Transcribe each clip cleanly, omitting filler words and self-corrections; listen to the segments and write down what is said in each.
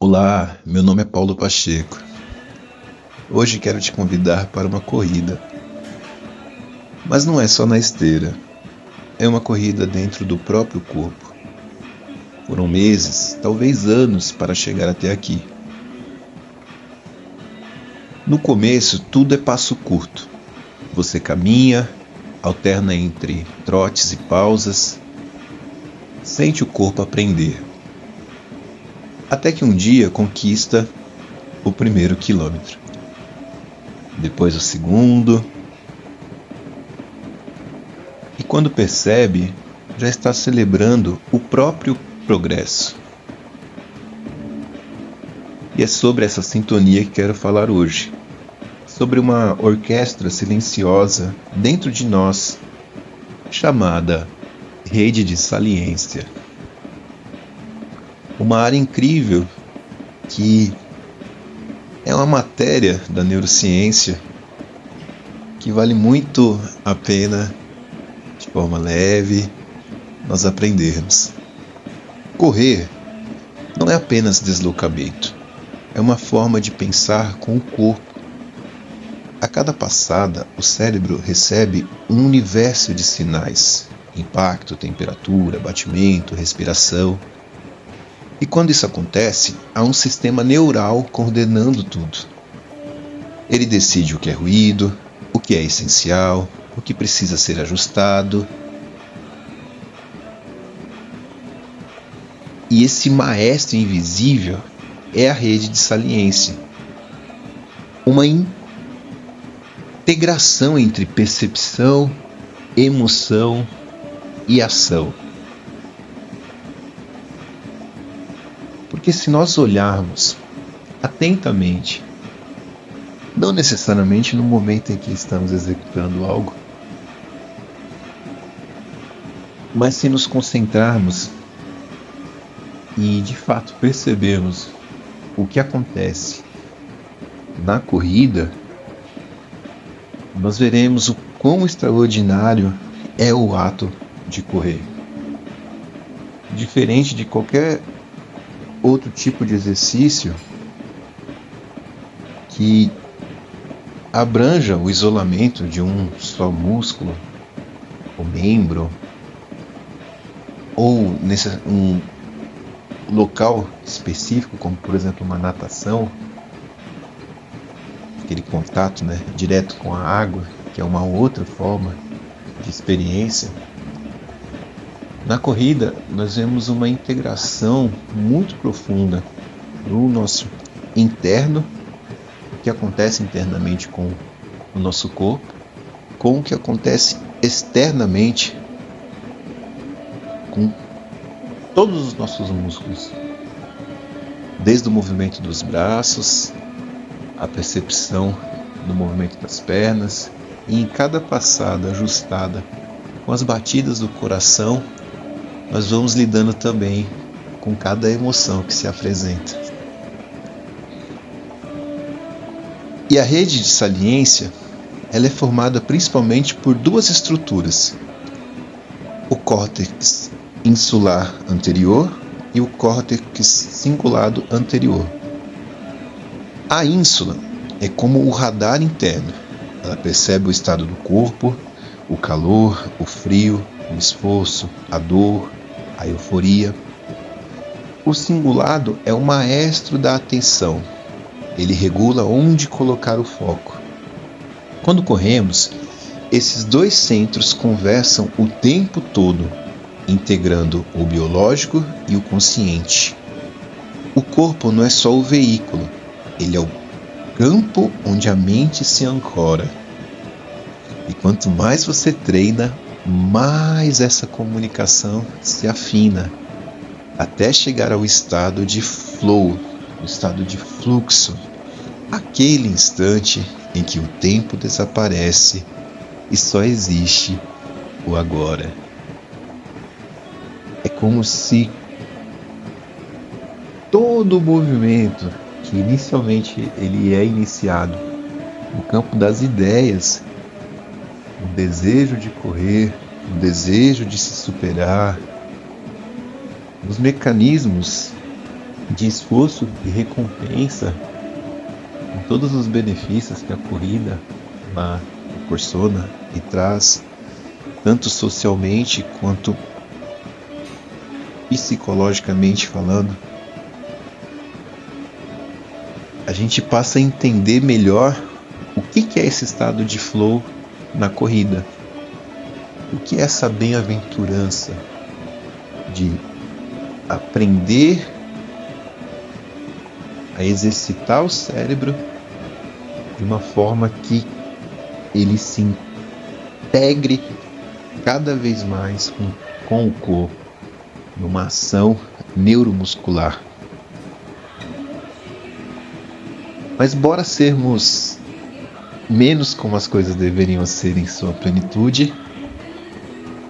Olá, meu nome é Paulo Pacheco. Hoje quero te convidar para uma corrida. Mas não é só na esteira, é uma corrida dentro do próprio corpo. Foram meses, talvez anos, para chegar até aqui. No começo, tudo é passo curto. Você caminha, alterna entre trotes e pausas, sente o corpo aprender. Até que um dia conquista o primeiro quilômetro. Depois o segundo. E quando percebe, já está celebrando o próprio progresso. E é sobre essa sintonia que quero falar hoje. Sobre uma orquestra silenciosa dentro de nós, chamada rede de saliência. Uma área incrível que é uma matéria da neurociência que vale muito a pena, de forma leve, nós aprendermos. Correr não é apenas deslocamento, é uma forma de pensar com o corpo. A cada passada, o cérebro recebe um universo de sinais: impacto, temperatura, batimento, respiração. E quando isso acontece, há um sistema neural coordenando tudo. Ele decide o que é ruído, o que é essencial, o que precisa ser ajustado. E esse maestro invisível é a rede de saliência. Uma integração entre percepção, emoção e ação. Porque se nós olharmos atentamente, não necessariamente no momento em que estamos executando algo, mas se nos concentrarmos e de fato percebermos o que acontece na corrida, nós veremos o quão extraordinário é o ato de correr. Diferente de qualquer outro tipo de exercício que abranja o isolamento de um só músculo, ou membro, ou nesse um local específico, como por exemplo uma natação, aquele contato, direto com a água, que é uma outra forma de experiência. Na corrida, nós vemos uma integração muito profunda no nosso interno, o que acontece internamente com o nosso corpo, com o que acontece externamente com todos os nossos músculos, desde o movimento dos braços, a percepção do movimento das pernas, e em cada passada ajustada com as batidas do coração, nós vamos lidando também com cada emoção que se apresenta. E a rede de saliência, ela é formada principalmente por duas estruturas: o córtex insular anterior e o córtex cingulado anterior. A ínsula é como o radar interno. Ela percebe o estado do corpo, o calor, o frio, o esforço, a dor, a euforia. O cingulado é o maestro da atenção. Ele regula onde colocar o foco. Quando corremos, esses dois centros conversam o tempo todo, integrando o biológico e o consciente. O corpo não é só o veículo, ele é o campo onde a mente se ancora. E quanto mais você treina, mais essa comunicação se afina, até chegar ao estado de flow, o estado de fluxo, aquele instante em que o tempo desaparece e só existe o agora. É como se todo o movimento que inicialmente ele é iniciado no campo das ideias, o desejo de correr, o desejo de se superar, os mecanismos de esforço e recompensa, com todos os benefícios que a corrida ela proporciona e traz, tanto socialmente quanto psicologicamente falando, a gente passa a entender melhor o que é esse estado de flow na corrida. O que é essa bem-aventurança de aprender a exercitar o cérebro de uma forma que ele se integre cada vez mais com o corpo, numa ação neuromuscular. Mas bora sermos menos como as coisas deveriam ser em sua plenitude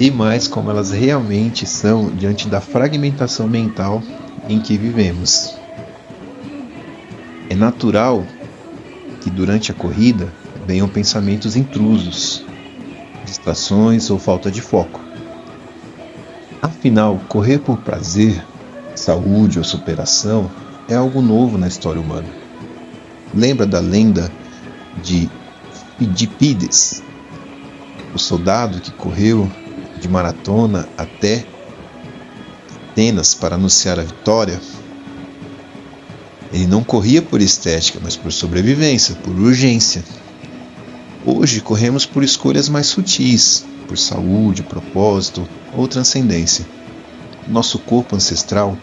e mais como elas realmente são diante da fragmentação mental em que vivemos. É natural que durante a corrida venham pensamentos intrusos, distrações ou falta de foco. Afinal, correr por prazer, saúde ou superação é algo novo na história humana. Lembra da lenda de Fidípides, o soldado que correu de maratona até Atenas para anunciar a vitória? Ele não corria por estética, mas por sobrevivência, por urgência. Hoje corremos por escolhas mais sutis, por saúde, propósito ou transcendência. Nosso corpo ancestral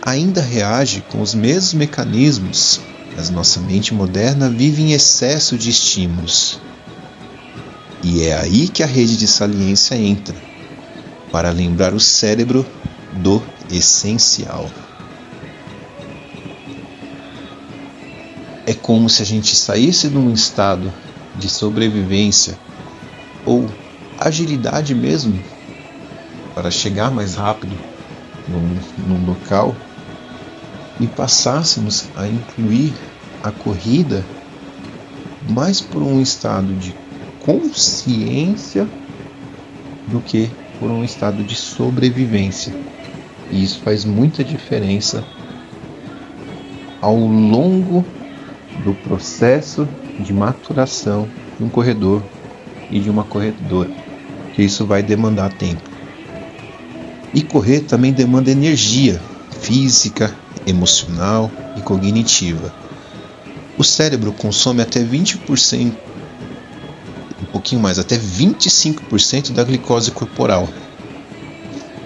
ainda reage com os mesmos mecanismos, mas nossa mente moderna vive em excesso de estímulos. E é aí que a rede de saliência entra, para lembrar o cérebro do essencial. É como se a gente saísse de um estado de sobrevivência ou agilidade mesmo, para chegar mais rápido num local, e passássemos a incluir a corrida mais por um estado de consciência do que por um estado de sobrevivência. E isso faz muita diferença ao longo do processo de maturação de um corredor e de uma corredora, que isso vai demandar tempo. E correr também demanda energia física, emocional e cognitiva. O cérebro consome até 20%, um pouquinho mais, até 25% da glicose corporal.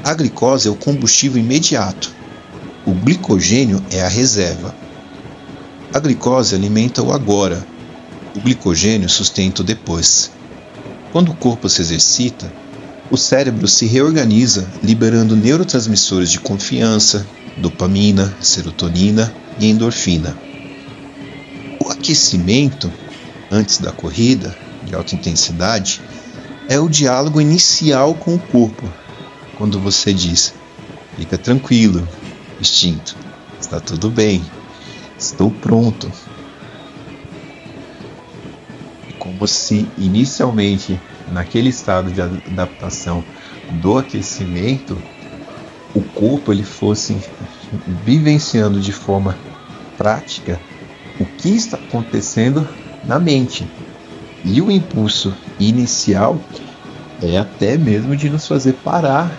A glicose é o combustível imediato. O glicogênio é a reserva. A glicose alimenta o agora. O glicogênio sustenta o depois. Quando o corpo se exercita, o cérebro se reorganiza, liberando neurotransmissores de confiança, dopamina, serotonina e endorfina. O aquecimento, antes da corrida, de alta intensidade, é o diálogo inicial com o corpo, quando você diz: fica tranquilo, instinto, está tudo bem, estou pronto. Como se inicialmente, naquele estado de adaptação do aquecimento, o corpo ele fosse vivenciando de forma prática o que está acontecendo na mente. E o impulso inicial é até mesmo de nos fazer parar,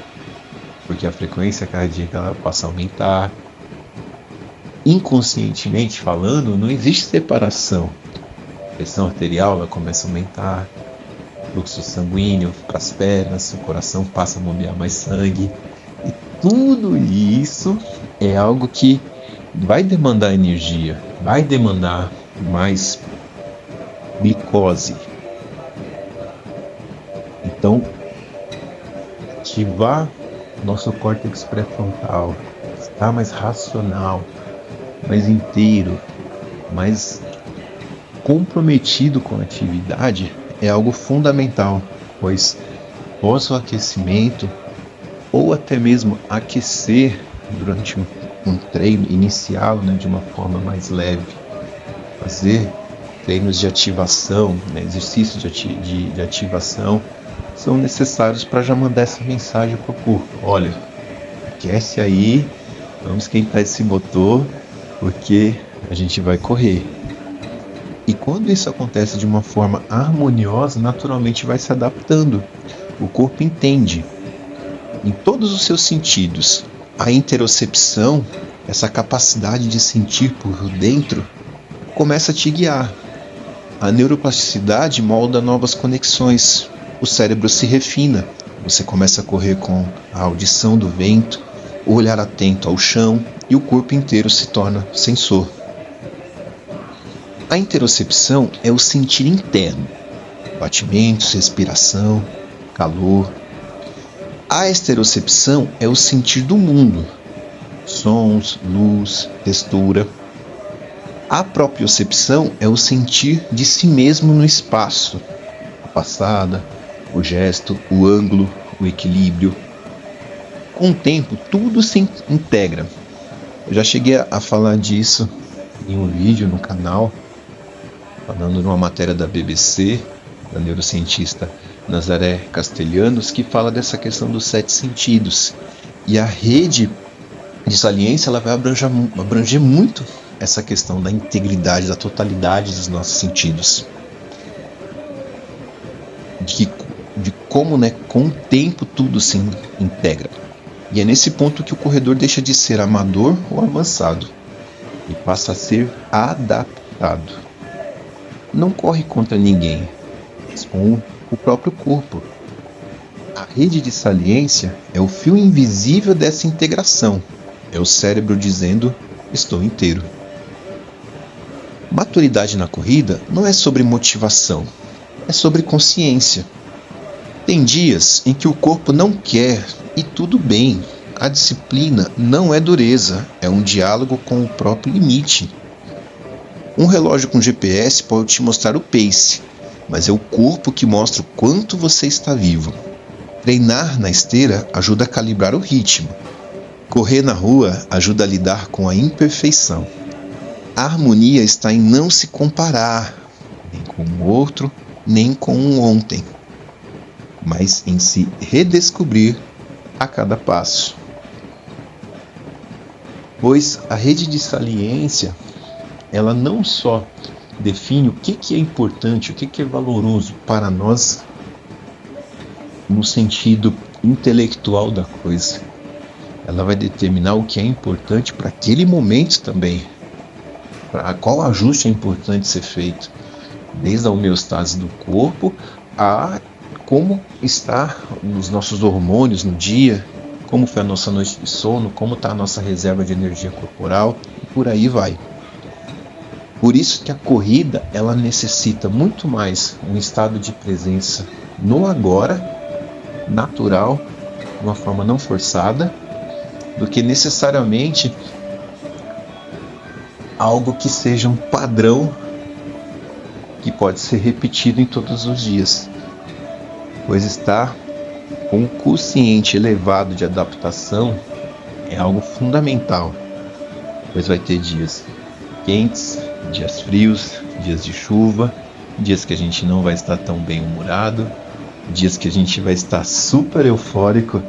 porque a frequência cardíaca ela passa a aumentar. Inconscientemente falando, não existe separação. A pressão arterial ela começa a aumentar, fluxo sanguíneo para as pernas, o coração passa a bombear mais sangue. E tudo isso é algo que vai demandar energia, vai demandar mais glicose. Então, ativar nosso córtex pré-frontal, estar mais racional, mais inteiro, mais comprometido com a atividade é algo fundamental, pois após o aquecimento ou até mesmo aquecer durante um treino inicial, de uma forma mais leve, fazer treinos de ativação, exercícios de ativação são necessários para já mandar essa mensagem para o corpo: olha, aquece aí, Vamos esquentar esse motor porque a gente vai correr. E quando isso acontece de uma forma harmoniosa, naturalmente vai se adaptando. O corpo entende, em todos os seus sentidos. A interocepção, essa capacidade de sentir por dentro, começa a te guiar. A neuroplasticidade molda novas conexões. O cérebro se refina. Você começa a correr com a audição do vento, o olhar atento ao chão e o corpo inteiro se torna sensor. A interocepção é o sentir interno, batimentos, respiração, calor. A exterocepção é o sentir do mundo, sons, luz, textura. A propriocepção é o sentir de si mesmo no espaço, a passada, o gesto, o ângulo, o equilíbrio. Com o tempo, tudo se integra. Eu já cheguei a falar disso em um vídeo no canal, falando numa matéria da BBC, da neurocientista Nazaré Castellanos, que fala dessa questão dos 7 sentidos. E a rede de saliência ela vai abranger muito essa questão da integridade, da totalidade dos nossos sentidos. De como, com o tempo tudo se integra. E é nesse ponto que o corredor deixa de ser amador ou avançado e passa a ser adaptado. Não corre contra ninguém, mas com o próprio corpo. A rede de saliência é o fio invisível dessa integração. É o cérebro dizendo, estou inteiro. Maturidade na corrida não é sobre motivação, é sobre consciência. Tem dias em que o corpo não quer e tudo bem. A disciplina não é dureza, é um diálogo com o próprio limite. Um relógio com GPS pode te mostrar o pace, mas é o corpo que mostra o quanto você está vivo. Treinar na esteira ajuda a calibrar o ritmo. Correr na rua ajuda a lidar com a imperfeição. A harmonia está em não se comparar, nem com o outro, nem com o ontem, mas em se redescobrir a cada passo. Pois a rede de saliência, ela não só define o que é importante, o que é valoroso para nós no sentido intelectual da coisa. Ela vai determinar o que é importante para aquele momento também. Para qual ajuste é importante ser feito. Desde a homeostase do corpo a como está os nossos hormônios no dia, como foi a nossa noite de sono, como está a nossa reserva de energia corporal, e por aí vai. Por isso que a corrida ela necessita muito mais um estado de presença no agora, natural, de uma forma não forçada, do que necessariamente algo que seja um padrão que pode ser repetido em todos os dias. Pois estar com um quociente elevado de adaptação é algo fundamental, pois vai ter dias quentes, dias frios, dias de chuva, dias que a gente não vai estar tão bem humorado, dias que a gente vai estar super eufórico,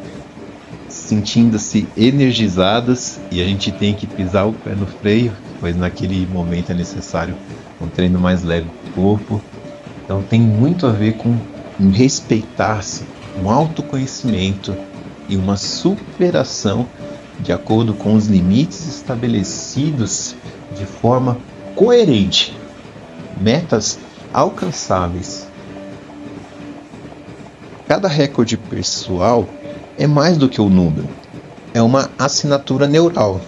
sentindo-se energizadas e a gente tem que pisar o pé no freio, pois naquele momento é necessário um treino mais leve do corpo. Então tem muito a ver com um respeitar-se, um autoconhecimento e uma superação de acordo com os limites estabelecidos de forma coerente, metas alcançáveis. Cada recorde pessoal é mais do que o número, é uma assinatura neural.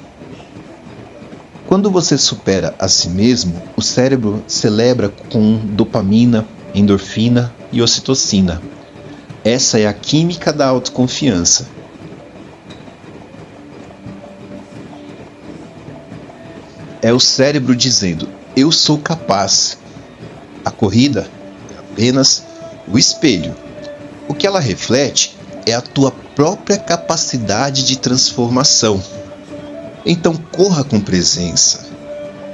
Quando você supera a si mesmo, o cérebro celebra com dopamina, endorfina e ocitocina. Essa é a química da autoconfiança. É o cérebro dizendo, eu sou capaz. A corrida é apenas o espelho. O que ela reflete é a tua própria capacidade de transformação. Então corra com presença,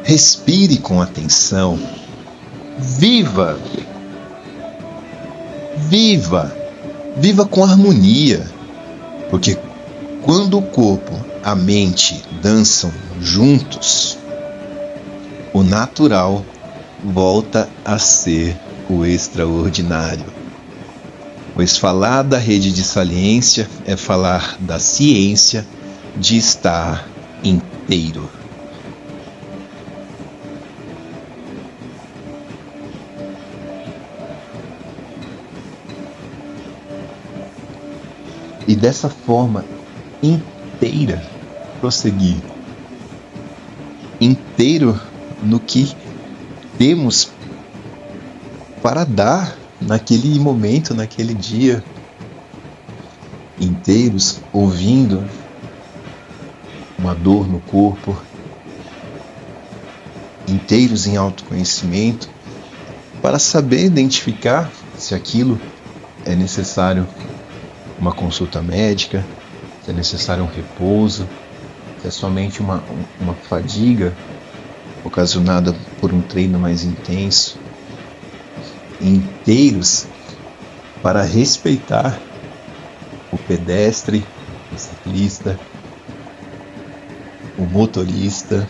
respire com atenção, viva com harmonia, porque quando o corpo, a mente dançam juntos, o natural volta a ser o extraordinário. Pois falar da rede de saliência é falar da ciência de estar inteiro. E dessa forma inteira prosseguir. Inteiro no que temos para dar naquele momento, naquele dia. Inteiros ouvindo uma dor no corpo. Inteiros em autoconhecimento para saber identificar se aquilo é necessário uma consulta médica, se é necessário um repouso, se é somente uma fadiga ocasionada por um treino mais intenso. Inteiros para respeitar o pedestre, o ciclista, o motorista.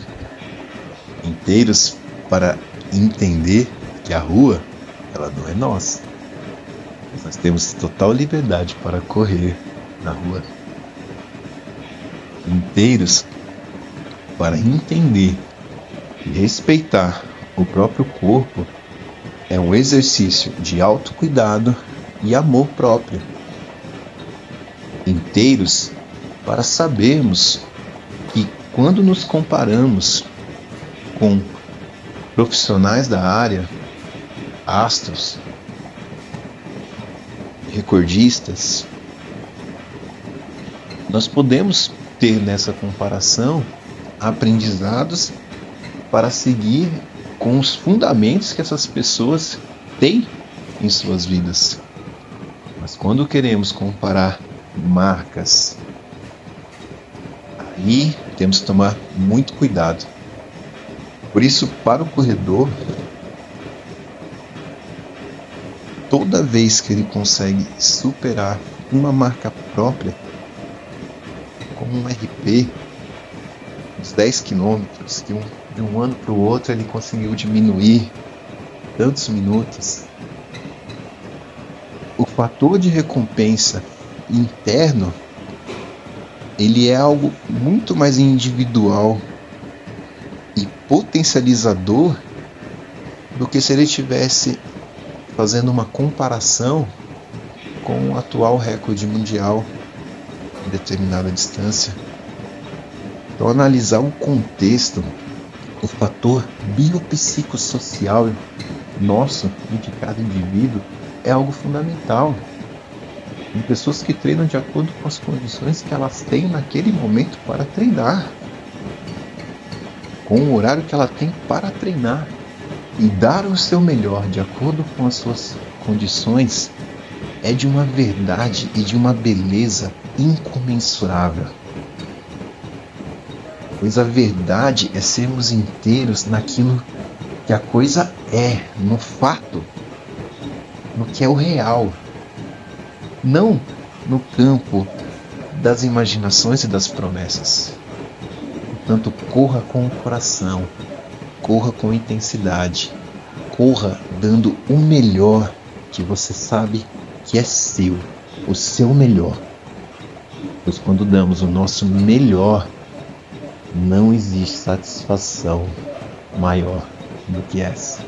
Inteiros para entender que a rua, ela não é nossa. Nós temos total liberdade para correr na rua. Inteiros para entender e respeitar o próprio corpo é um exercício de autocuidado e amor próprio. Inteiros para sabermos que quando nos comparamos com profissionais da área, astros, recordistas, nós podemos ter nessa comparação aprendizados para seguir com os fundamentos que essas pessoas têm em suas vidas. Mas quando queremos comparar marcas, aí temos que tomar muito cuidado. Por isso, para o corredor, toda vez que ele consegue superar uma marca própria, como um RP, uns 10 quilômetros, que de um ano para o outro ele conseguiu diminuir tantos minutos, o fator de recompensa interno, ele é algo muito mais individual e potencializador do que se ele estivesse fazendo uma comparação com o atual recorde mundial em determinada distância. Então, analisar o contexto, o fator biopsicossocial nosso, de cada indivíduo, é algo fundamental. Tem pessoas que treinam de acordo com as condições que elas têm naquele momento para treinar, com o horário que ela tem para treinar. E dar o seu melhor de acordo com as suas condições é de uma verdade e de uma beleza incomensurável. Pois a verdade é sermos inteiros naquilo que a coisa é, no fato, no que é o real. Não no campo das imaginações e das promessas. Portanto, corra com o coração. Corra com intensidade, corra dando o melhor que você sabe que é seu, o seu melhor. Pois quando damos o nosso melhor, não existe satisfação maior do que essa.